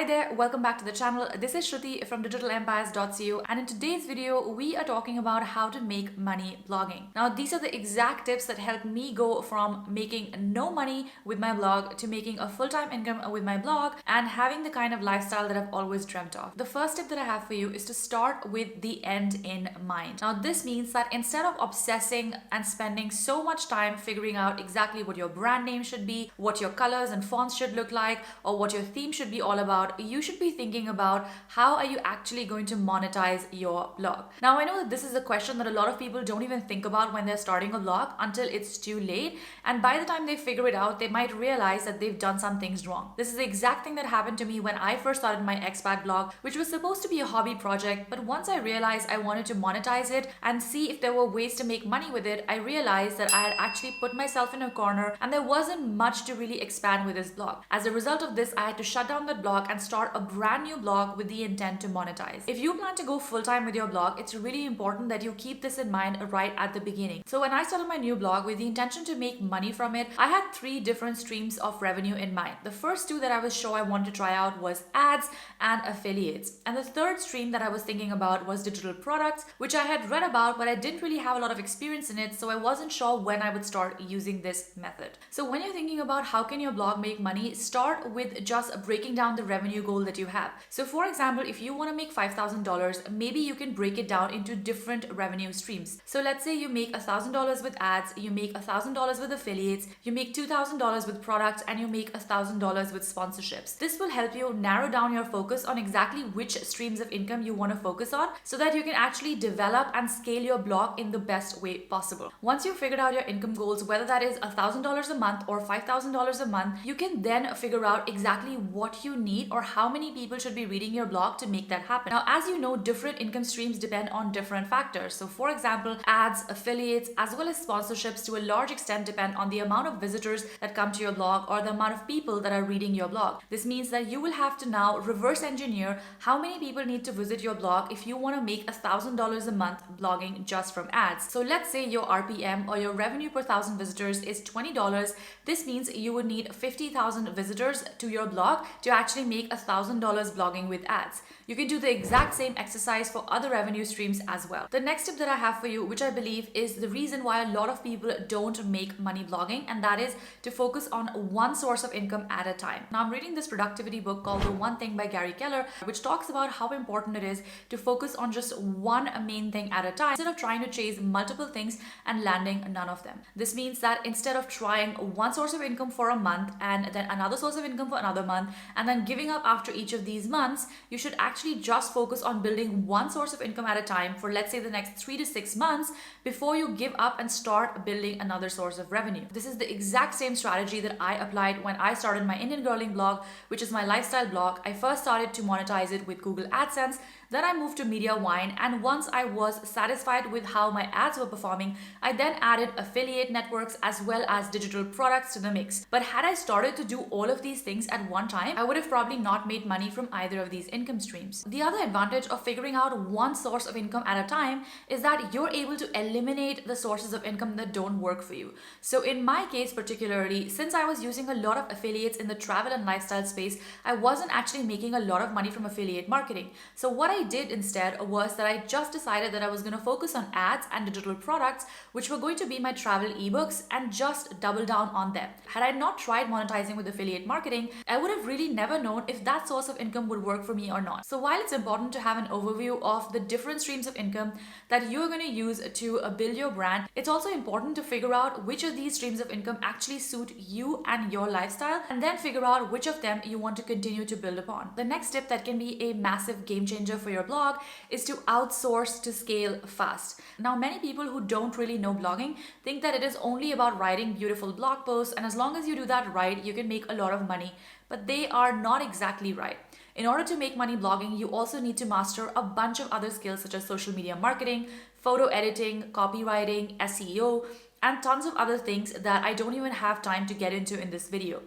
Hi there, welcome back to the channel. This is Shruti from digitalempires.co, and in today's video we are talking about how to make money blogging. Now these are the exact tips that helped me go from making no money with my blog to making a full-time income with my blog and having the kind of lifestyle that I've always dreamt of. The first tip that I have for you is to start with the end in mind. Now this means that instead of obsessing and spending so much time figuring out exactly what your brand name should be, what your colors and fonts should look like, or what your theme should be all about, you should be thinking about how are you actually going to monetize your blog. Now I know that this is a question that a lot of people don't even think about when they're starting a blog until it's too late, and by the time they figure it out they might realize that they've done some things wrong. This is the exact thing that happened to me when I first started my expat blog, which was supposed to be a hobby project, but once I realized I wanted to monetize it and see if there were ways to make money with it, I realized that I had actually put myself in a corner and there wasn't much to really expand with this blog. As a result of this, I had to shut down that blog and start a brand new blog with the intent to monetize. If you plan to go full-time with your blog, it's really important that you keep this in mind right at the beginning. So when I started my new blog with the intention to make money from it, I had three different streams of revenue in mind. The first two that I was sure I wanted to try out was ads and affiliates. And the third stream that I was thinking about was digital products, which I had read about, but I didn't really have a lot of experience in it, so I wasn't sure when I would start using this method. So when you're thinking about how can your blog make money, start with just breaking down the revenue goal that you have. So for example, if you want to make $5,000, maybe you can break it down into different revenue streams. So let's say you make $1,000 with ads, you make $1,000 with affiliates, you make $2,000 with products, and you make $1,000 with sponsorships. This will help you narrow down your focus on exactly which streams of income you want to focus on so that you can actually develop and scale your blog in the best way possible. Once you've figured out your income goals, whether that is $1,000 a month or $5,000 a month, you can then figure out exactly what you need or how many people should be reading your blog to make that happen. Now, as you know, different income streams depend on different factors. So for example, ads, affiliates, as well as sponsorships to a large extent depend on the amount of visitors that come to your blog or the amount of people that are reading your blog. This means that you will have to now reverse engineer how many people need to visit your blog if you want to make $1,000 a month blogging just from ads. So let's say your RPM or your revenue per thousand visitors is $20. This means you would need 50,000 visitors to your blog to actually make $1,000 blogging with ads. You can do the exact same exercise for other revenue streams as well. The next tip that I have for you, which I believe is the reason why a lot of people don't make money blogging, and that is to focus on one source of income at a time. Now I'm reading this productivity book called The One Thing by Gary Keller, which talks about how important it is to focus on just one main thing at a time instead of trying to chase multiple things and landing none of them. This means that instead of trying one source of income for a month and then another source of income for another month and then giving up after each of these months, you should actually just focus on building one source of income at a time for, let's say, the next 3 to 6 months before you give up and start building another source of revenue. This is the exact same strategy that I applied when I started my Indian Girling blog, which is my lifestyle blog. I first started to monetize it with Google AdSense. Then I moved to MediaWine, and once I was satisfied with how my ads were performing, I then added affiliate networks as well as digital products to the mix. But had I started to do all of these things at one time, I would have probably not made money from either of these income streams. The other advantage of figuring out one source of income at a time is that you're able to eliminate the sources of income that don't work for you. So in my case particularly, since I was using a lot of affiliates in the travel and lifestyle space, I wasn't actually making a lot of money from affiliate marketing. So what I did instead was that I just decided that I was going to focus on ads and digital products, which were going to be my travel ebooks, and just double down on them. Had I not tried monetizing with affiliate marketing, I would have really never known if that source of income would work for me or not. So while it's important to have an overview of the different streams of income that you're going to use to build your brand, it's also important to figure out which of these streams of income actually suit you and your lifestyle, and then figure out which of them you want to continue to build upon. The next tip that can be a massive game changer for your blog is to outsource to scale fast. Now, many people who don't really know blogging think that it is only about writing beautiful blog posts, and as long as you do that right, you can make a lot of money. But they are not exactly right. In order to make money blogging, you also need to master a bunch of other skills such as social media marketing, photo editing, copywriting, SEO, and tons of other things that I don't even have time to get into in this video.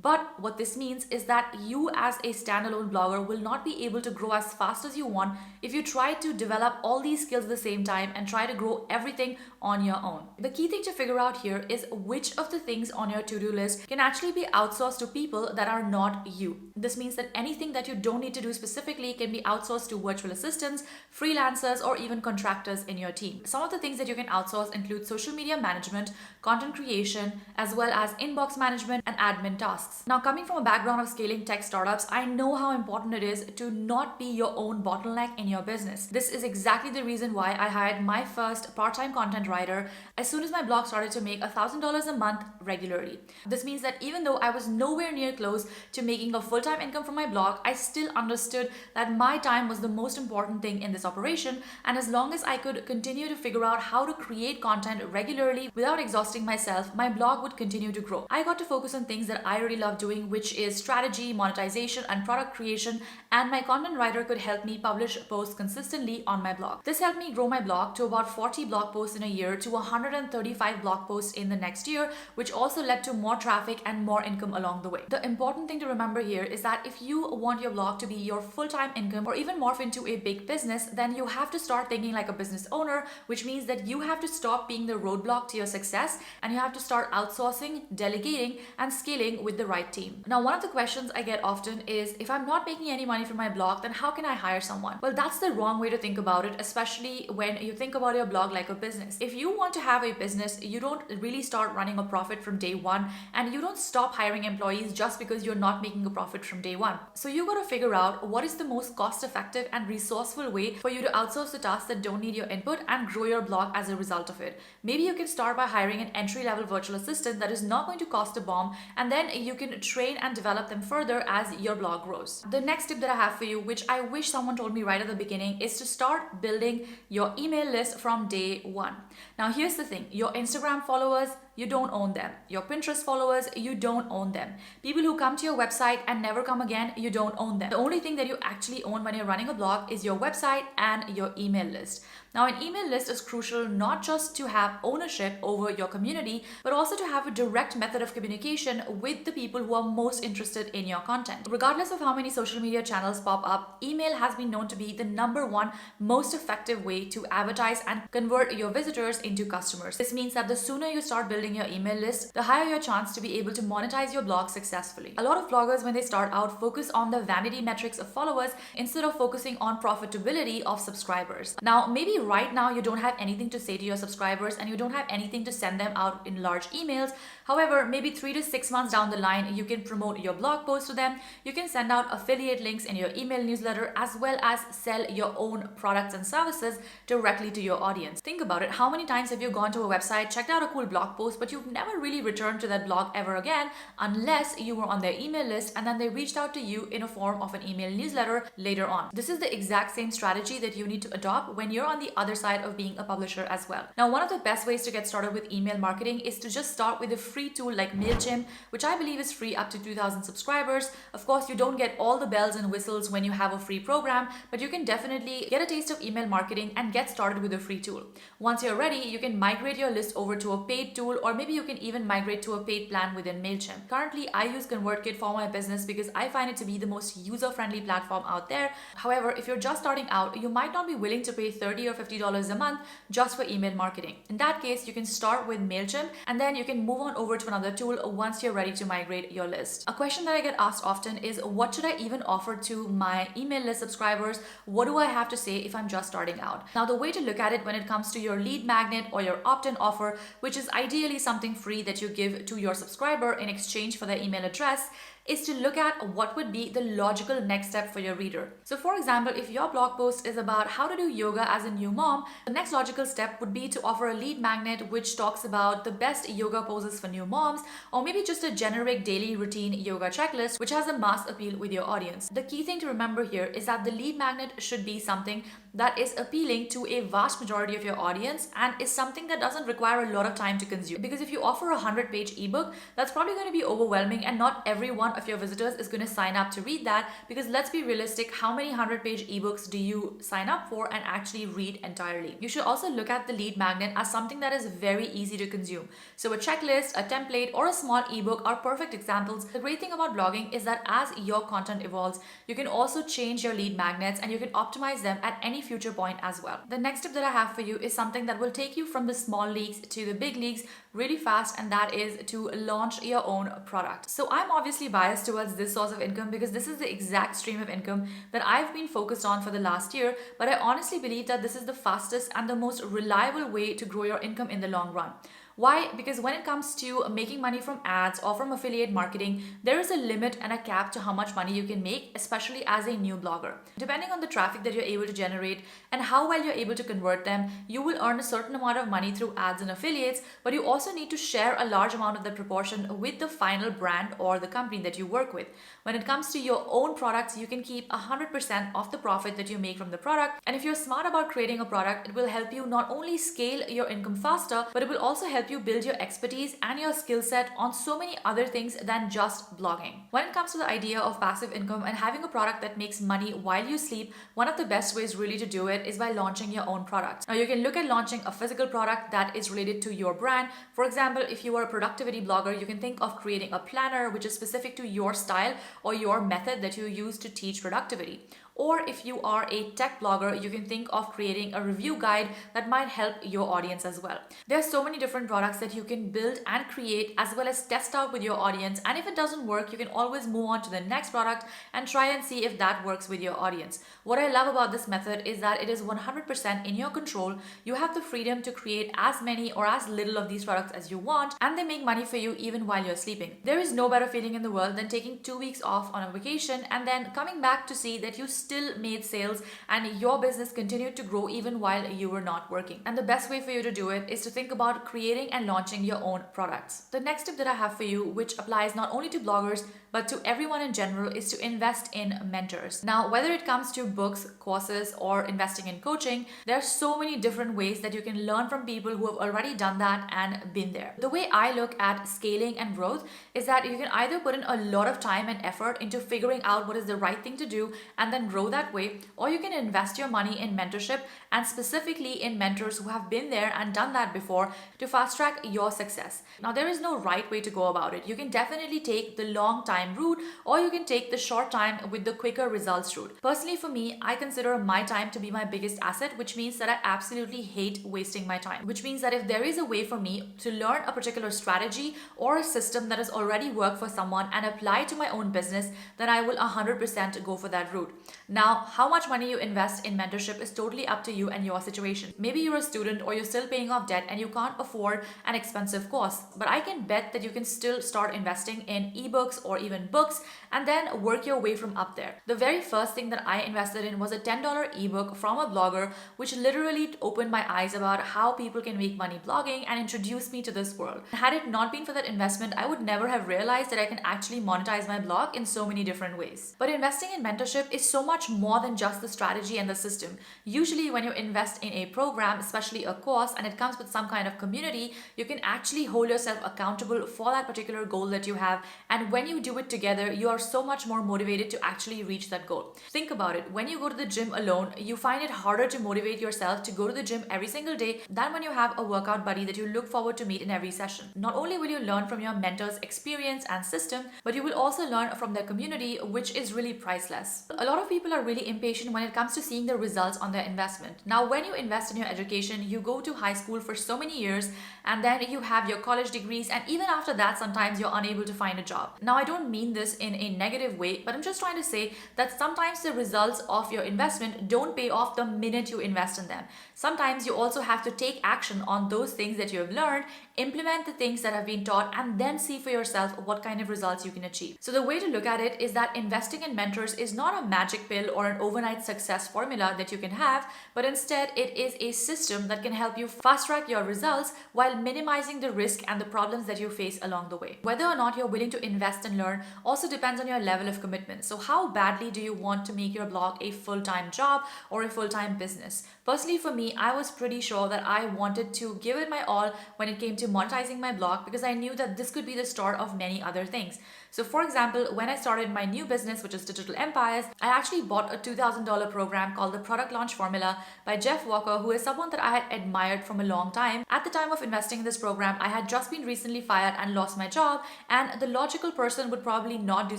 But what this means is that you as a standalone blogger will not be able to grow as fast as you want if you try to develop all these skills at the same time and try to grow everything on your own. The key thing to figure out here is which of the things on your to-do list can actually be outsourced to people that are not you. This means that anything that you don't need to do specifically can be outsourced to virtual assistants, freelancers, or even contractors in your team. Some of the things that you can outsource include social media management, content creation, as well as inbox management and admin tasks. Now, coming from a background of scaling tech startups, I know how important it is to not be your own bottleneck in your business. This is exactly the reason why I hired my first part-time content writer as soon as my blog started to make $1,000 a month regularly. This means that even though I was nowhere near close to making a full-time income from my blog, I still understood that my time was the most important thing in this operation, and as long as I could continue to figure out how to create content regularly without exhausting myself, my blog would continue to grow. I got to focus on things that I really love doing, which is strategy, monetization, and product creation, and my content writer could help me publish posts consistently on my blog. This helped me grow my blog to about 40 blog posts in a year to 135 blog posts in the next year, which also led to more traffic and more income along the way. The important thing to remember here is that if you want your blog to be your full-time income or even morph into a big business, then you have to start thinking like a business owner, which means that you have to stop being the roadblock to your success and you have to start outsourcing, delegating, and scaling with the right team. Now, one of the questions I get often is, if I'm not making any money from my blog, then how can I hire someone? Well, that's the wrong way to think about it, especially when you think about your blog like a business. If you want to have a business, you don't really start running a profit from day one, and you don't stop hiring employees just because you're not making a profit from day one. So you got to figure out what is the most cost-effective and resourceful way for you to outsource the tasks that don't need your input and grow your blog as a result of it. Maybe you can start by hiring an entry-level virtual assistant that is not going to cost a bomb, and then you can train and develop them further as your blog grows. The next tip that I have for you, which I wish someone told me right at the beginning, is to start building your email list from day one. Now, here's the thing. Your Instagram followers, you don't own them. Your Pinterest followers, you don't own them. People who come to your website and never come again, you don't own them. The only thing that you actually own when you're running a blog is your website and your email list. Now, an email list is crucial not just to have ownership over your community, but also to have a direct method of communication with the people who are most interested in your content. Regardless of how many social media channels pop up, email has been known to be the #1 most effective way to advertise and convert your visitors into customers. This means that the sooner you start building your email list, the higher your chance to be able to monetize your blog successfully. A lot of bloggers, when they start out, focus on the vanity metrics of followers instead of focusing on profitability of subscribers. Now, maybe right now you don't have anything to say to your subscribers and you don't have anything to send them out in large emails. However, maybe 3 to 6 months down the line, you can promote your blog post to them. You can send out affiliate links in your email newsletter, as well as sell your own products and services directly to your audience. Think about it. How many times have you gone to a website, checked out a cool blog post, but you've never really returned to that blog ever again unless you were on their email list and then they reached out to you in a form of an email newsletter later on? This is the exact same strategy that you need to adopt when you're on the other side of being a publisher as well. Now, one of the best ways to get started with email marketing is to just start with a free tool like MailChimp, which I believe is free up to 2,000 subscribers. Of course, you don't get all the bells and whistles when you have a free program, but you can definitely get a taste of email marketing and get started with a free tool. Once you're ready, you can migrate your list over to a paid tool, or maybe you can even migrate to a paid plan within MailChimp. Currently, I use ConvertKit for my business because I find it to be the most user-friendly platform out there. However, if you're just starting out, you might not be willing to pay $30 or $50 a month just for email marketing. In that case, you can start with MailChimp and then you can move on over to another tool once you're ready to migrate your list. A question that I get asked often is, what should I even offer to my email list subscribers? What do I have to say if I'm just starting out? Now, the way to look at it when it comes to your lead magnet or your opt-in offer, which is ideally something free that you give to your subscriber in exchange for their email address, is to look at what would be the logical next step for your reader. So for example, if your blog post is about how to do yoga as a new mom, the next logical step would be to offer a lead magnet which talks about the best yoga poses for new moms, or maybe just a generic daily routine yoga checklist which has a mass appeal with your audience. The key thing to remember here is that the lead magnet should be something that is appealing to a vast majority of your audience and is something that doesn't require a lot of time to consume. Because if you offer a 100-page ebook, that's probably going to be overwhelming and not everyone of your visitors is going to sign up to read that, because let's be realistic, how many 100-page ebooks do you sign up for and actually read entirely? You should also look at the lead magnet as something that is very easy to consume. So a checklist, a template, or a small ebook are perfect examples. The great thing about blogging is that as your content evolves, you can also change your lead magnets and you can optimize them at any future point as well. The next tip that I have for you is something that will take you from the small leagues to the big leagues really fast, and that is to launch your own product. So I'm obviously biased towards this source of income because this is the exact stream of income that I've been focused on for the last year, but I honestly believe that this is the fastest and the most reliable way to grow your income in the long run. Why? Because when it comes to making money from ads or from affiliate marketing, there is a limit and a cap to how much money you can make, especially as a new blogger. Depending on the traffic that you're able to generate and how well you're able to convert them, you will earn a certain amount of money through ads and affiliates, but you also need to share a large amount of that proportion with the final brand or the company that you work with. When it comes to your own products, you can keep 100% of the profit that you make from the product. And if you're smart about creating a product, it will help you not only scale your income faster, but it will also help you build your expertise and your skill set on so many other things than just blogging. When it comes to the idea of passive income and having a product that makes money while you sleep, one of the best ways really to do it is by launching your own products. Now you can look at launching a physical product that is related to your brand. For example, if you are a productivity blogger, you can think of creating a planner which is specific to your style or your method that you use to teach productivity. Or if you are a tech blogger, you can think of creating a review guide that might help your audience as well. There are so many different products that you can build and create as well as test out with your audience. And if it doesn't work, you can always move on to the next product and try and see if that works with your audience. What I love about this method is that it is 100% in your control. You have the freedom to create as many or as little of these products as you want, and they make money for you even while you're sleeping. There is no better feeling in the world than taking 2 weeks off on a vacation and then coming back to see that you still made sales and your business continued to grow even while you were not working. And the best way for you to do it is to think about creating and launching your own products. The next tip that I have for you, which applies not only to bloggers but to everyone in general, is to invest in mentors. Now, whether it comes to books, courses, or investing in coaching, there are so many different ways that you can learn from people who have already done that and been there. The way I look at scaling and growth is that you can either put in a lot of time and effort into figuring out what is the right thing to do and then grow that way, or you can invest your money in mentorship and specifically in mentors who have been there and done that before to fast track your success. Now, there is no right way to go about it. You can definitely take the long time route, or you can take the short time with the quicker results route. Personally, for me, I consider my time to be my biggest asset, which means that I absolutely hate wasting my time. Which means that if there is a way for me to learn a particular strategy or a system that has already worked for someone and apply to my own business, then I will 100% go for that route. Now, how much money you invest in mentorship is totally up to you and your situation. Maybe you're a student or you're still paying off debt and you can't afford an expensive course, but I can bet that you can still start investing in ebooks or even books and then work your way from up there. The very first thing that I invested in was a $10 ebook from a blogger, which literally opened my eyes about how people can make money blogging and introduced me to this world. Had it not been for that investment, I would never have realized that I can actually monetize my blog in so many different ways. But investing in mentorship is so much more than just the strategy and the system. Usually when you invest in a program, especially a course, and it comes with some kind of community, you can actually hold yourself accountable for that particular goal that you have. And when you do it together, you are so much more motivated to actually reach that goal. Think about it. When you go to the gym alone, you find it harder to motivate yourself to go to the gym every single day than when you have a workout buddy that you look forward to meet in every session. Not only will you learn from your mentor's experience and system, but you will also learn from their community, which is really priceless. A lot of people are really impatient when it comes to seeing the results on their investment. Now, when you invest in your education, you go to high school for so many years and then you have your college degrees, and even after that, sometimes you're unable to find a job. Now, I don't mean this in a negative way, but I'm just trying to say that sometimes the results of your investment don't pay off the minute you invest in them. Sometimes you also have to take action on those things that you have learned, implement the things that have been taught, and then see for yourself what kind of results you can achieve. So the way to look at it is that investing in mentors is not a magic pill or an overnight success formula that you can have, but instead it is a system that can help you fast track your results while minimizing the risk and the problems that you face along the way. Whether or not you're willing to invest and learn also depends on your level of commitment. So how badly do you want to make your blog a full-time job or a full-time business? Personally, for me, I was pretty sure that I wanted to give it my all when it came to monetizing my blog because I knew that this could be the start of many other things. So, for example, when I started my new business, which is Digital Empires, I actually bought a $2,000 program called the Product Launch Formula by Jeff Walker, who is someone that I had admired from a long time. At the time of investing in this program, I had just been recently fired and lost my job, and the logical person would probably not do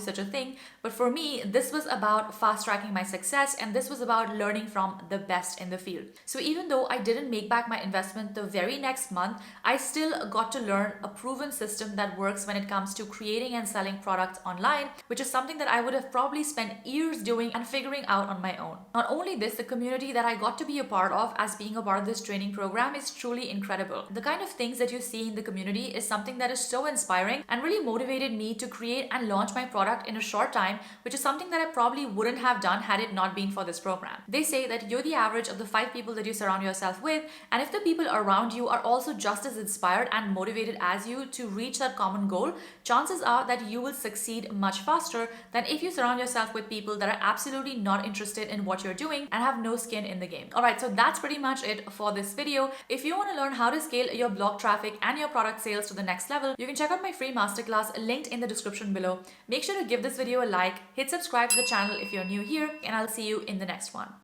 such a thing. But for me, this was about fast tracking my success, and this was about learning from the best in the field. So even though I didn't make back my investment the very next month, I still got to learn a proven system that works when it comes to creating and selling products online, which is something that I would have probably spent years doing and figuring out on my own. Not only this, the community that I got to be a part of as being a part of this training program is truly incredible. The kind of things that you see in the community is something that is so inspiring and really motivated me to create and launch my product in a short time, which is something that I probably wouldn't have done had it not been for this program. They say that you're the average of the 5 people that you surround yourself with, and if the people around you are also just as inspired and motivated as you to reach that common goal, chances are that you will succeed much faster than if you surround yourself with people that are absolutely not interested in what you're doing and have no skin in the game. Alright, so that's pretty much it for this video. If you want to learn how to scale your blog traffic and your product sales to the next level, you can check out my free masterclass linked in the description below. Make sure to give this video a like, hit subscribe to the channel if you're new here, and I'll see you in the next one.